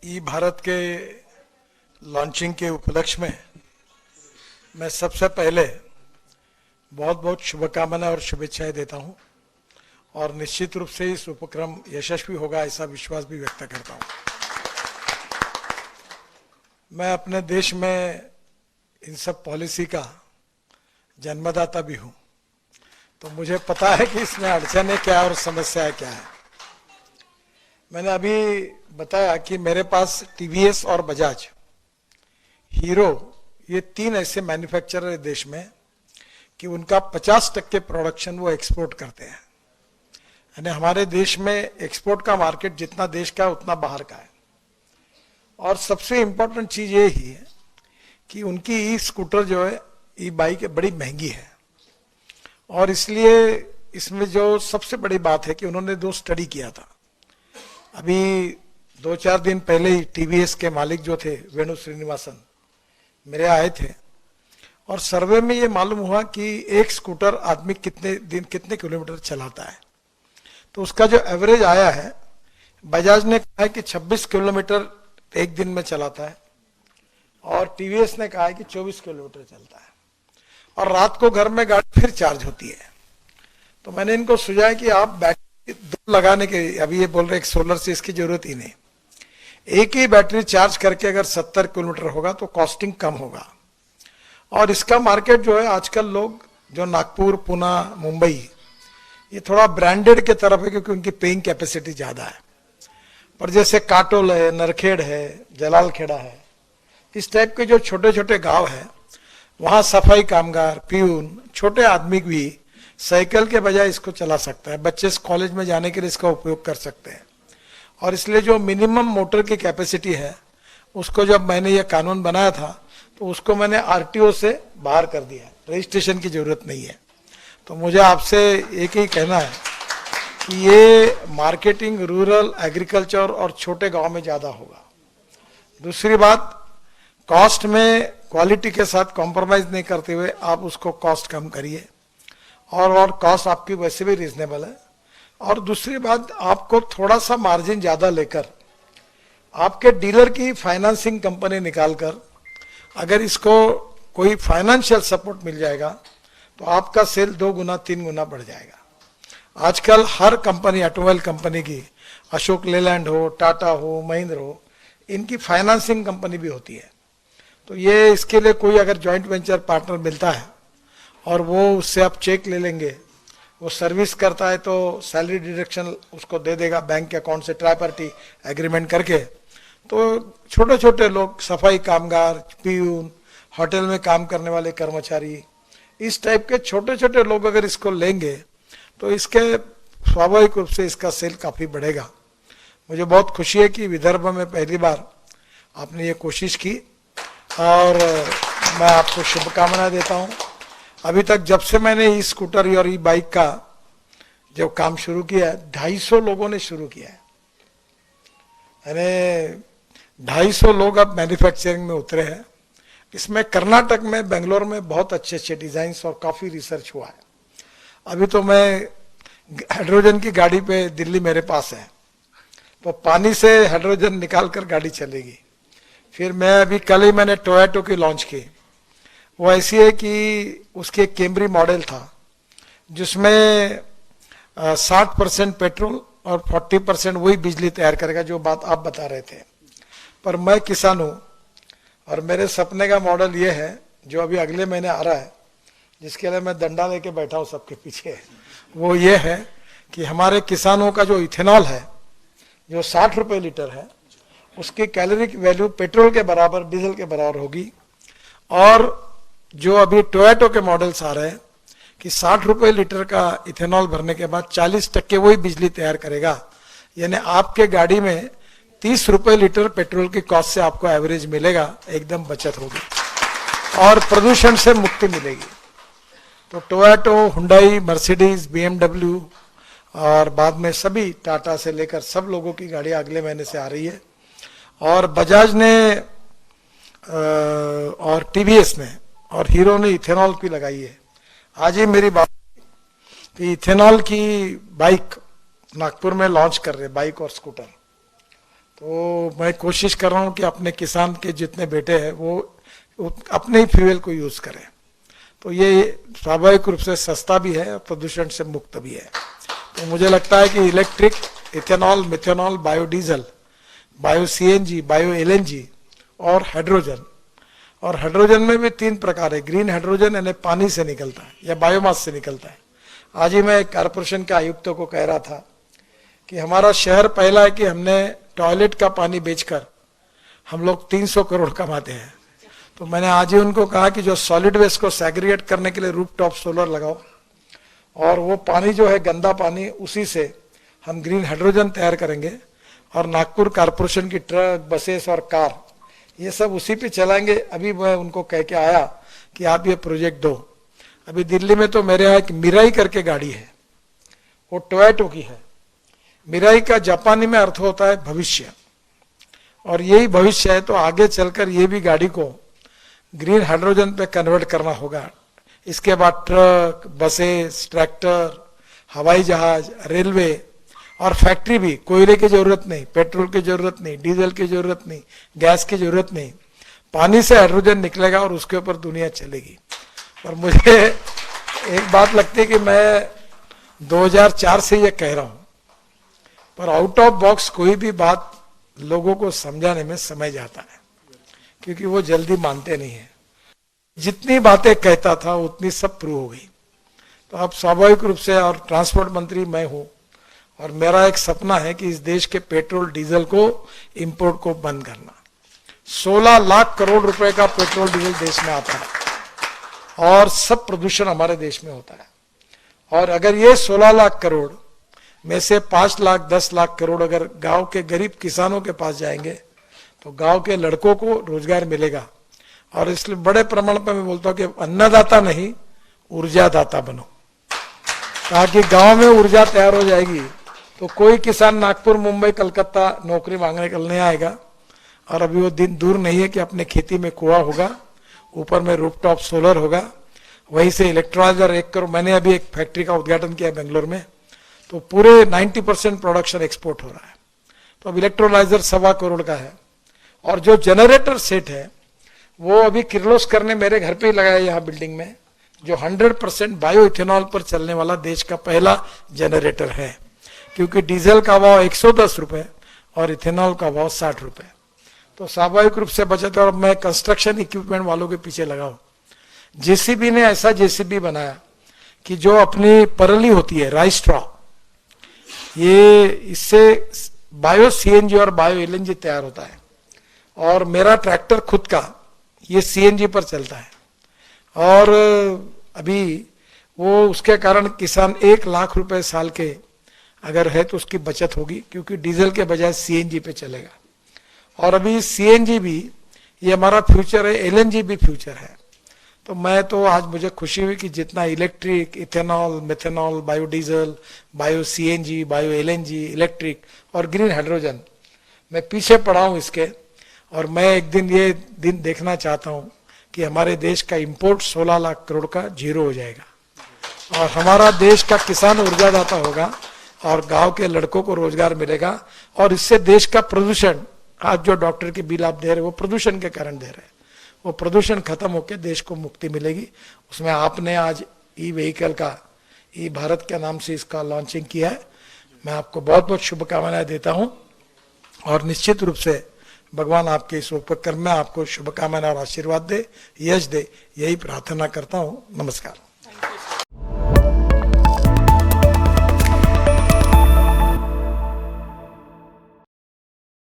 ई भारत के लॉन्चिंग के उपलक्ष्य में मैं सबसे पहले बहुत बहुत शुभकामनाएं और शुभेच्छाएं देता हूं और निश्चित रूप से इस उपक्रम यशस्वी होगा ऐसा विश्वास भी व्यक्त करता हूं। मैं अपने देश में इन सब पॉलिसी का जन्मदाता भी हूं, तो मुझे पता है कि इसमें अड़चनें क्या और समस्याएं क्या है। मैंने अभी बताया कि मेरे पास टीवीएस और बजाज, हीरो, ये तीन ऐसे मैन्युफैक्चरर है देश में कि उनका 50% प्रोडक्शन वो एक्सपोर्ट करते हैं। यानी हमारे देश में एक्सपोर्ट का मार्केट जितना देश का है उतना बाहर का है। और सबसे इंपॉर्टेंट चीज ये ही है कि उनकी ई स्कूटर जो है, ई बाइक बड़ी महंगी है। और इसलिए इसमें जो सबसे बड़ी बात है कि उन्होंने दो स्टडी किया था। अभी 2-4 दिन पहले ही टीवीएस के मालिक जो थे वेणु श्रीनिवासन मेरे आए थे और सर्वे में ये मालूम हुआ कि एक स्कूटर आदमी कितने किलोमीटर चलाता है। तो उसका जो एवरेज आया है, बजाज ने कहा है कि 26 किलोमीटर एक दिन में चलाता है और टीवीएस ने कहा है कि 24 किलोमीटर चलता है और रात को घर में गाड़ी फिर चार्ज होती है। तो मैंने इनको सुझाया कि आप बैटरी दो लगाने के, अभी ये बोल रहे सोलर से इसकी जरूरत ही नहीं, एक ही बैटरी चार्ज करके अगर 70 किलोमीटर होगा तो कॉस्टिंग कम होगा। और इसका मार्केट जो है आजकल लोग जो नागपुर, पुणे, मुंबई, ये थोड़ा ब्रांडेड के तरफ है क्योंकि उनकी पेइंग कैपेसिटी ज्यादा है। पर जैसे काटोल है, नरखेड़ है, जलालखेड़ा है, इस टाइप के जो छोटे छोटे गांव है, वहां सफाई कामगार, प्यून, छोटे आदमी भी साइकिल के बजाय इसको चला सकता है। बच्चे कॉलेज में जाने के लिए इसका उपयोग कर सकते हैं। और इसलिए जो मिनिमम मोटर की कैपेसिटी है, उसको जब मैंने ये कानून बनाया था तो उसको मैंने आरटीओ से बाहर कर दिया, रजिस्ट्रेशन की जरूरत नहीं है। तो मुझे आपसे एक ही कहना है कि ये मार्केटिंग रूरल, एग्रीकल्चर और छोटे गांव में ज्यादा होगा। दूसरी बात, कॉस्ट में क्वालिटी के साथ कॉम्प्रोमाइज नहीं करते हुए आप उसको कॉस्ट कम करिए और कॉस्ट आपकी वैसे भी रीजनेबल है। और दूसरी बात, आपको थोड़ा सा मार्जिन ज्यादा लेकर आपके डीलर की फाइनेंसिंग कंपनी निकालकर अगर इसको कोई फाइनेंशियल सपोर्ट मिल जाएगा तो आपका सेल 2 गुना 3 गुना बढ़ जाएगा। आजकल हर कंपनी, ऑटोमोबाइल कंपनी की, अशोक लेलैंड हो, टाटा हो, महिंद्रा हो, इनकी फाइनेंसिंग कंपनी भी होती है। तो ये इसके लिए कोई अगर जॉइंट वेंचर पार्टनर मिलता है और वो उससे आप चेक ले लेंगे, वो सर्विस करता है तो सैलरी डिडक्शन उसको दे देगा बैंक के अकाउंट से, ट्राई पार्टी एग्रीमेंट करके। तो छोटे छोटे लोग, सफाई कामगार, प्यून, होटल में काम करने वाले कर्मचारी, इस टाइप के छोटे छोटे लोग अगर इसको लेंगे तो इसके स्वाभाविक रूप से इसका सेल काफी बढ़ेगा। मुझे बहुत खुशी है कि विदर्भ में पहली बार आपने ये कोशिश की और मैं आपको शुभकामनाएं देता हूं। अभी तक जब से मैंने ई स्कूटर और ई बाइक का जो काम शुरू किया है, 250 लोगों ने शुरू किया है। यानी 250 लोग अब मैन्युफैक्चरिंग में उतरे हैं। इसमें कर्नाटक में, बेंगलोर में बहुत अच्छे अच्छे डिजाइन और काफी रिसर्च हुआ है। अभी तो मैं हाइड्रोजन की गाड़ी पे, दिल्ली मेरे पास है, तो पानी से हाइड्रोजन निकाल कर गाड़ी चलेगी। फिर मैं अभी कल ही मैंने टोयोटो की लॉन्च की। वो ऐसी है कि उसके कैमरी मॉडल था जिसमें 60% पेट्रोल और 40% वही बिजली तैयार करेगा, जो बात आप बता रहे थे। पर मैं किसान हूं और मेरे सपने का मॉडल ये है जो अभी अगले महीने आ रहा है, जिसके लिए मैं डंडा लेके बैठा हूं सबके पीछे। वो ये है कि हमारे किसानों का जो इथेनॉल है, जो 60 रुपए लीटर है, उसकी कैलोरी वैल्यू पेट्रोल के बराबर, डीजल के बराबर होगी। और जो अभी टोयोटो के मॉडल्स आ रहे हैं कि 60 रुपए लीटर का इथेनॉल भरने के बाद 40% वही बिजली तैयार करेगा। यानी आपके गाड़ी में 30 रुपए लीटर पेट्रोल की कॉस्ट से आपको एवरेज मिलेगा, एकदम बचत होगी और प्रदूषण से मुक्ति मिलेगी। तो टोयोटो, हुंडई, मर्सिडीज, बीएमडब्ल्यू और बाद में सभी, टाटा से लेकर सब लोगों की गाड़ियां अगले महीने से आ रही है। और बजाज ने और टीवीएस ने और हीरो ने इथेनॉल की लगाई है। आज ही मेरी बात कि इथेनॉल की बाइक नागपुर में लॉन्च कर रहे, बाइक और स्कूटर। तो मैं कोशिश कर रहा हूँ कि अपने किसान के जितने बेटे हैं वो अपने ही फ्यूल को यूज करें। तो ये स्वाभाविक रूप से सस्ता भी है और प्रदूषण से मुक्त भी है। तो मुझे लगता है कि electric, ethanol, methanol, biodiesel, bio CNG, bio LNG और हाइड्रोजन। और हाइड्रोजन में भी 3 प्रकार है। ग्रीन हाइड्रोजन यानी पानी से निकलता है या बायोमास से निकलता है। आज ही मैं कारपोरेशन के आयुक्तों को कह रहा था कि हमारा शहर पहला है कि हमने टॉयलेट का पानी बेचकर हम लोग 300 करोड़ कमाते हैं। तो मैंने आज ही उनको कहा कि जो सॉलिड वेस्ट को सेग्रीगेट करने के लिए रूफटॉप सोलर लगाओ, और वो पानी जो है गंदा पानी, उसी से हम ग्रीन हाइड्रोजन तैयार करेंगे। और नागपुर कारपोरेशन की ट्रक, बसेस और कार, ये सब उसी पे चलाएंगे। अभी मैं उनको कह के आया कि आप ये प्रोजेक्ट दो। अभी दिल्ली में तो मेरे यहाँ एक मिराई करके गाड़ी है, वो टोयोटो की है। मिराई का जापानी में अर्थ होता है भविष्य, और यही भविष्य है। तो आगे चलकर ये भी गाड़ी को ग्रीन हाइड्रोजन पे कन्वर्ट करना होगा। इसके बाद ट्रक, बसेस, ट्रैक्टर, हवाई जहाज, रेलवे और फैक्ट्री भी। कोयले की जरूरत नहीं, पेट्रोल की जरूरत नहीं, डीजल की जरूरत नहीं, गैस की जरूरत नहीं। पानी से हाइड्रोजन निकलेगा और उसके ऊपर दुनिया चलेगी। और मुझे एक बात लगती है कि मैं 2004 से ये कह रहा हूं, पर आउट ऑफ बॉक्स कोई भी बात लोगों को समझाने में समय जाता है, क्योंकि वो जल्दी मानते नहीं है। जितनी बातें कहता था उतनी सब प्रूव हो गई। तो अब स्वाभाविक रूप से, और ट्रांसपोर्ट मंत्री मैं हूं, और मेरा एक सपना है कि इस देश के पेट्रोल डीजल को, इंपोर्ट को बंद करना। 16 लाख करोड़ रुपए का पेट्रोल डीजल देश में आता है और सब प्रदूषण हमारे देश में होता है। और अगर ये 16 लाख करोड़ में से 5 लाख 10 लाख करोड़ अगर गांव के गरीब किसानों के पास जाएंगे तो गांव के लड़कों को रोजगार मिलेगा। और इसलिए बड़े प्रमाण पर मैं बोलता हूं कि अन्नदाता नहीं, ऊर्जादाता बनो, ताकि गांव में ऊर्जा तैयार हो जाएगी तो कोई किसान नागपुर, मुंबई, कलकत्ता नौकरी मांगने कल नहीं आएगा। और अभी वो दिन दूर नहीं है कि अपने खेती में कुआं होगा, ऊपर में रूफटॉप सोलर होगा, वहीं से इलेक्ट्रोलाइजर 1 करोड़। मैंने अभी एक फैक्ट्री का उद्घाटन किया बेंगलोर में, तो पूरे 90% प्रोडक्शन एक्सपोर्ट हो रहा है। तो अब इलेक्ट्रोलाइजर 1.25 करोड़ का है। और जो जनरेटर सेट है वो अभी किर्लोस्कर ने मेरे घर पे ही लगाया यहाँ बिल्डिंग में, जो 100% बायो इथेनॉल पर चलने वाला देश का पहला जनरेटर है। क्योंकि डीजल का भाव 110 रुपए और इथेनॉल का भाव 60 रुपए। तो स्वाभाविक रूप से बचत। और मैं कंस्ट्रक्शन इक्विपमेंट वालों के पीछे लगा हूं। जेसीबी ने ऐसा जेसीबी बनाया कि जो अपनी परली होती है, राइस स्ट्रॉ, ये इससे बायो सीएनजी और बायो एलएनजी तैयार होता है। और मेरा ट्रैक्टर खुद का ये सीएनजी पर चलता है। और अभी वो उसके कारण किसान 1 लाख रुपए साल के अगर है तो उसकी बचत होगी, क्योंकि डीजल के बजाय सीएनजी पे चलेगा। और अभी सीएनजी भी ये हमारा फ्यूचर है, एलएनजी भी फ्यूचर है। तो मैं तो आज मुझे खुशी हुई कि जितना electric, ethanol, methanol, biodiesel, bio CNG, bio LNG, electric और ग्रीन हाइड्रोजन, मैं पीछे पड़ा हूं इसके। और मैं एक दिन ये दिन देखना चाहता हूं कि हमारे देश का इंपोर्ट 16 लाख करोड़ का 0 हो जाएगा और हमारा देश का किसान ऊर्जादाता होगा और गांव के लड़कों को रोजगार मिलेगा। और इससे देश का प्रदूषण, आज जो डॉक्टर की बिल आप दे रहे वो प्रदूषण के कारण दे रहे हैं, वो प्रदूषण खत्म होकर देश को मुक्ति मिलेगी। उसमें आपने आज ई व्हीकल का, ई भारत के नाम से इसका लॉन्चिंग किया है। मैं आपको बहुत बहुत शुभकामनाएं देता हूं और निश्चित रूप से भगवान आपके इस उपक्रम में आपको शुभकामनाएं और आशीर्वाद दे, यश दे, यही प्रार्थना करता हूं। नमस्कार।